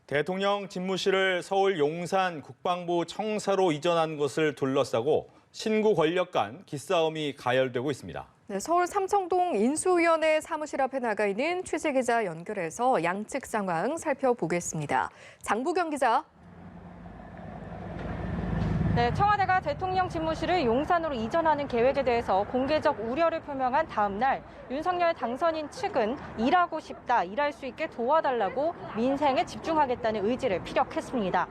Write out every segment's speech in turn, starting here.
대통령 집무실을 서울 용산 국방부 청사로 이전한 것을 둘러싸고 신구 권력 간 기싸움이 가열되고 있습니다. 네, 서울 삼청동 인수위원회 사무실 앞에 나가 있는 취재기자 연결해서 양측 상황 살펴보겠습니다. 장보경 기자. 네, 청와대가 대통령 집무실을 용산으로 이전하는 계획에 대해서 공개적 우려를 표명한 다음 날 윤석열 당선인 측은 일하고 싶다, 일할 수 있게 도와달라고 민생에 집중하겠다는 의지를 피력했습니다.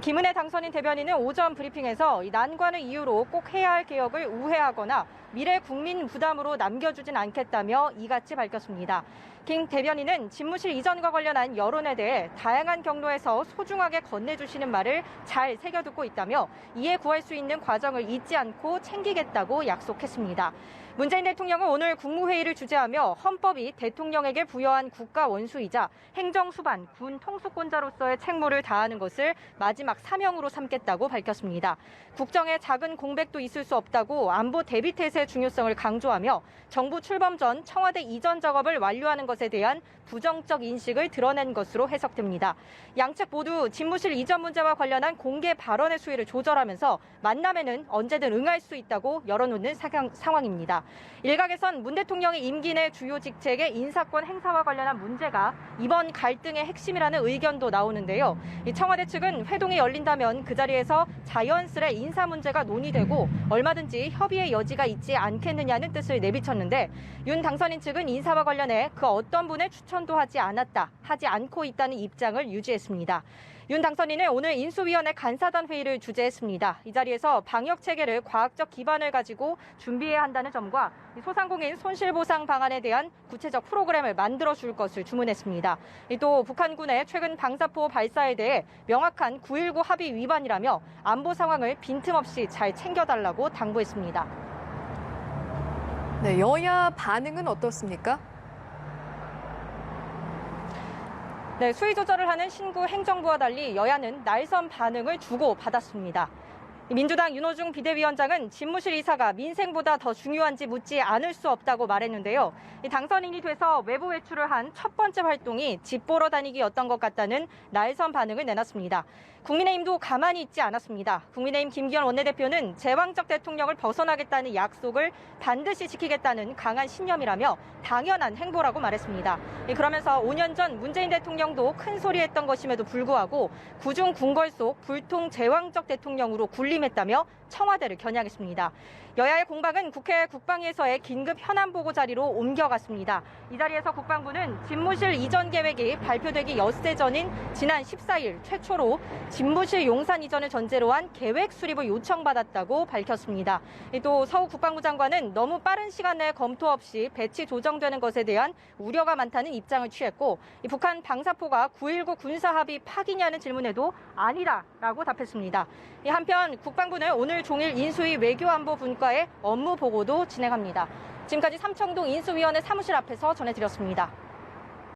김은혜 당선인 대변인은 오전 브리핑에서 난관을 이유로 꼭 해야 할 개혁을 우회하거나 미래 국민 부담으로 남겨주진 않겠다며 이같이 밝혔습니다. 김 대변인은 집무실 이전과 관련한 여론에 대해 다양한 경로에서 소중하게 건네주시는 말을 잘 새겨듣고 있다며 이해 구할 수 있는 과정을 잊지 않고 챙기겠다고 약속했습니다. 문재인 대통령은 오늘 국무회의를 주재하며 헌법이 대통령에게 부여한 국가 원수이자 행정수반, 군 통수권자로서의 책무를 다하는 것을 마지막 사명으로 삼겠다고 밝혔습니다. 국정에 작은 공백도 있을 수 없다고 안보 대비태세의 중요성을 강조하며 정부 출범 전 청와대 이전 작업을 완료하는 것에 대한 부정적 인식을 드러낸 것으로 해석됩니다. 양측 모두 집무실 이전 문제와 관련한 공개 발언의 수위를 조절하면서 만남에는 언제든 응할 수 있다고 열어놓는 상황입니다. 일각에선 문 대통령의 임기 내 주요 직책의 인사권 행사와 관련한 문제가 이번 갈등의 핵심이라는 의견도 나오는데요. 청와대 측은 회동이 열린다면 그 자리에서 자연스레 인사 문제가 논의되고 얼마든지 협의의 여지가 있지 않겠느냐는 뜻을 내비쳤는데 윤 당선인 측은 인사와 관련해 그 어떤 분의 추천도 하지 않고 있다는 입장을 유지했습니다. 윤 당선인은 오늘 인수위원회 간사단 회의를 주재했습니다. 이 자리에서 방역 체계를 과학적 기반을 가지고 준비해야 한다는 점과 소상공인 손실보상 방안에 대한 구체적 프로그램을 만들어줄 것을 주문했습니다. 또 북한군의 최근 방사포 발사에 대해 명확한 9.19 합의 위반이라며 안보 상황을 빈틈없이 잘 챙겨달라고 당부했습니다. 네, 여야 반응은 어떻습니까? 네, 수위 조절을 하는 신구 행정부와 달리 여야는 날선 반응을 주고받았습니다. 민주당 윤호중 비대위원장은 집무실 이사가 민생보다 더 중요한지 묻지 않을 수 없다고 말했는데요. 당선인이 돼서 외부 외출을 한 첫 번째 활동이 집 보러 다니기였던 것 같다는 날선 반응을 내놨습니다. 국민의힘도 가만히 있지 않았습니다. 국민의힘 김기현 원내대표는 제왕적 대통령을 벗어나겠다는 약속을 반드시 지키겠다는 강한 신념이라며 당연한 행보라고 말했습니다. 그러면서 5년 전 문재인 대통령도 큰 소리 했던 것임에도 불구하고 구중 궁궐 속 불통 제왕적 대통령으로 군림했다며 청와대를 겨냥했습니다. 여야의 공방은 국회 국방위에서의 긴급 현안보고 자리로 옮겨갔습니다. 이 자리에서 국방부는 집무실 이전 계획이 발표되기 엿새 전인 지난 14일 최초로 집무실 용산 이전을 전제로 한 계획 수립을 요청받았다고 밝혔습니다. 또 서욱 국방부 장관은 너무 빠른 시간 내에 검토 없이 배치 조정되는 것에 대한 우려가 많다는 입장을 취했고 북한 방사포가 9.19 군사합의 파기냐는 질문에도 아니다라고 답했습니다. 한편 국방부는 오늘 종일 인수위 외교안보 분과의 업무 보고도 진행합니다. 지금까지 삼청동 인수위원회 사무실 앞에서 전해드렸습니다.